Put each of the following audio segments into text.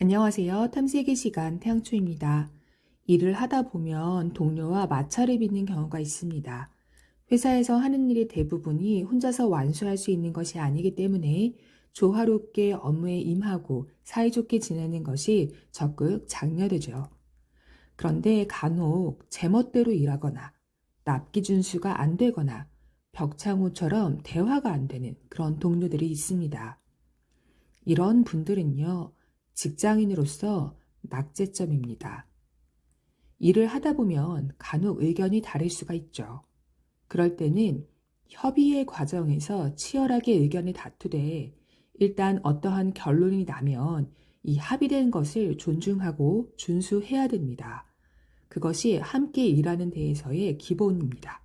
안녕하세요. 탐색의 시간 태양초입니다. 일을 하다 보면 동료와 마찰을 빚는 경우가 있습니다. 회사에서 하는 일의 대부분이 혼자서 완수할 수 있는 것이 아니기 때문에 조화롭게 업무에 임하고 사이좋게 지내는 것이 적극 장려되죠. 그런데 간혹 제멋대로 일하거나 납기 준수가 안 되거나 벽창호처럼 대화가 안 되는 그런 동료들이 있습니다. 이런 분들은요, 직장인으로서 낙제점입니다. 일을 하다 보면 간혹 의견이 다를 수가 있죠. 그럴 때는 협의의 과정에서 치열하게 의견을 다투되 일단 어떠한 결론이 나면 이 합의된 것을 존중하고 준수해야 됩니다. 그것이 함께 일하는 데에서의 기본입니다.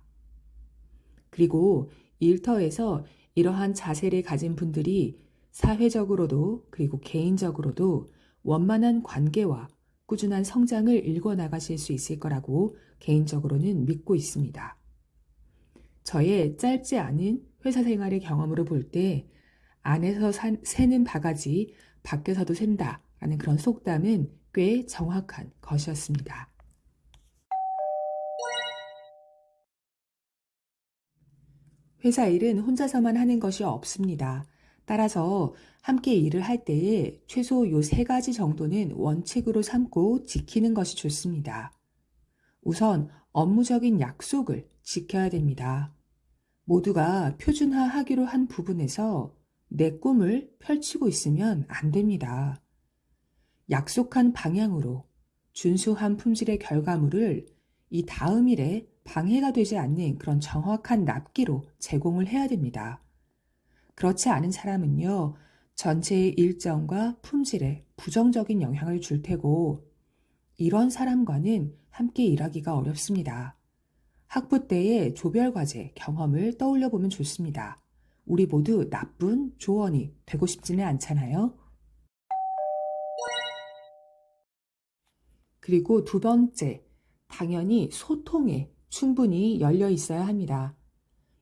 그리고 일터에서 이러한 자세를 가진 분들이 사회적으로도 그리고 개인적으로도 원만한 관계와 꾸준한 성장을 일궈나가실 수 있을 거라고 개인적으로는 믿고 있습니다. 저의 짧지 않은 회사 생활의 경험으로 볼 때 안에서 새는 바가지 밖에서도 샌다 라는 그런 속담은 꽤 정확한 것이었습니다. 회사 일은 혼자서만 하는 것이 없습니다. 따라서 함께 일을 할 때에 최소 요 세 가지 정도는 원칙으로 삼고 지키는 것이 좋습니다. 우선 업무적인 약속을 지켜야 됩니다. 모두가 표준화하기로 한 부분에서 내 꿈을 펼치고 있으면 안 됩니다. 약속한 방향으로 준수한 품질의 결과물을 이 다음 일에 방해가 되지 않는 그런 정확한 납기로 제공을 해야 됩니다. 그렇지 않은 사람은요, 전체의 일정과 품질에 부정적인 영향을 줄 테고, 이런 사람과는 함께 일하기가 어렵습니다. 학부 때의 조별과제 경험을 떠올려 보면 좋습니다. 우리 모두 나쁜 조언이 되고 싶지는 않잖아요. 그리고 두 번째, 당연히 소통에 충분히 열려 있어야 합니다.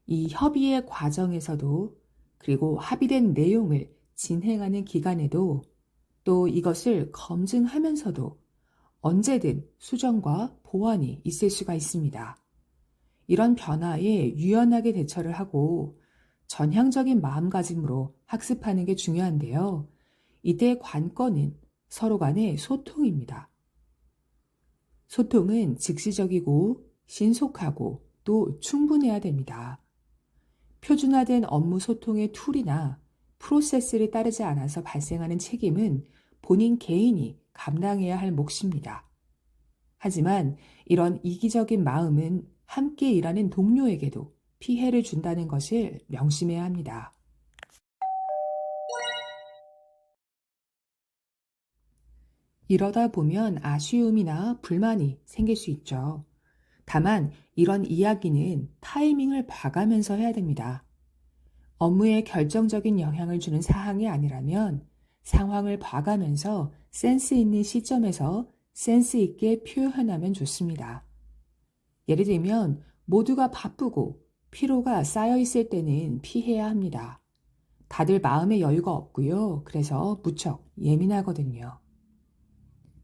이 협의의 과정에서도 그리고 합의된 내용을 진행하는 기간에도 또 이것을 검증하면서도 언제든 수정과 보완이 있을 수가 있습니다. 이런 변화에 유연하게 대처를 하고 전향적인 마음가짐으로 학습하는 게 중요한데요. 이때 관건은 서로 간의 소통입니다. 소통은 즉시적이고 신속하고 또 충분해야 됩니다. 표준화된 업무 소통의 툴이나 프로세스를 따르지 않아서 발생하는 책임은 본인 개인이 감당해야 할 몫입니다. 하지만 이런 이기적인 마음은 함께 일하는 동료에게도 피해를 준다는 것을 명심해야 합니다. 이러다 보면 아쉬움이나 불만이 생길 수 있죠. 다만 이런 이야기는 타이밍을 봐가면서 해야 됩니다. 업무에 결정적인 영향을 주는 사항이 아니라면 상황을 봐가면서 센스 있는 시점에서 센스 있게 표현하면 좋습니다. 예를 들면 모두가 바쁘고 피로가 쌓여 있을 때는 피해야 합니다. 다들 마음의 여유가 없고요. 그래서 무척 예민하거든요.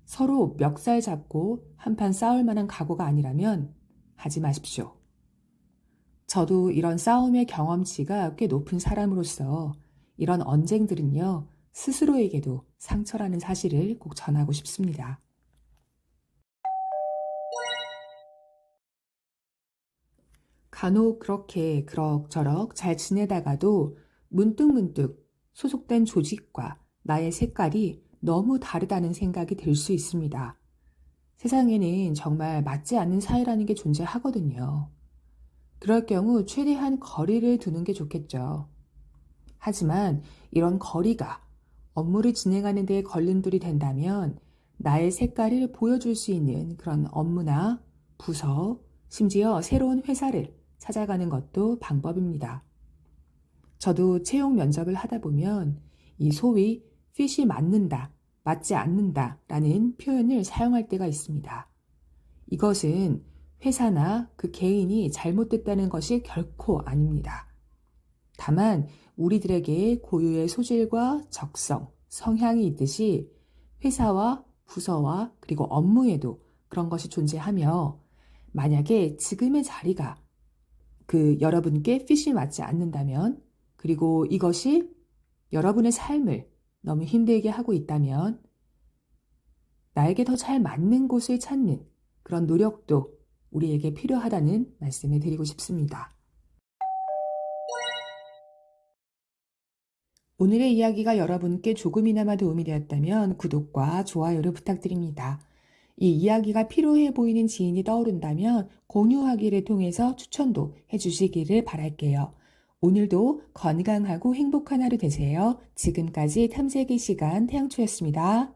서로 멱살 잡고 한판 싸울 만한 각오가 아니라면 하지 마십시오. 저도 이런 싸움의 경험치가 꽤 높은 사람으로서 이런 언쟁들은요, 스스로에게도 상처라는 사실을 꼭 전하고 싶습니다. 간혹 그렇게 그럭저럭 잘 지내다가도 문득문득 소속된 조직과 나의 색깔이 너무 다르다는 생각이 들 수 있습니다. 세상에는 정말 맞지 않는 사이라는 게 존재하거든요. 그럴 경우 최대한 거리를 두는 게 좋겠죠. 하지만 이런 거리가 업무를 진행하는 데 걸림돌이 된다면 나의 색깔을 보여줄 수 있는 그런 업무나 부서, 심지어 새로운 회사를 찾아가는 것도 방법입니다. 저도 채용 면접을 하다 보면 이 소위 핏이 맞는다, 맞지 않는다 라는 표현을 사용할 때가 있습니다. 이것은 회사나 그 개인이 잘못됐다는 것이 결코 아닙니다. 다만 우리들에게 고유의 소질과 적성, 성향이 있듯이 회사와 부서와 그리고 업무에도 그런 것이 존재하며 만약에 지금의 자리가 여러분께 핏이 맞지 않는다면 그리고 이것이 여러분의 삶을 너무 힘들게 하고 있다면 나에게 더 잘 맞는 곳을 찾는 그런 노력도 우리에게 필요하다는 말씀을 드리고 싶습니다. 오늘의 이야기가 여러분께 조금이나마 도움이 되었다면 구독과 좋아요를 부탁드립니다. 이 이야기가 필요해 보이는 지인이 떠오른다면 공유하기를 통해서 추천도 해주시기를 바랄게요. 오늘도 건강하고 행복한 하루 되세요. 지금까지 탐색의 시간 태양초였습니다.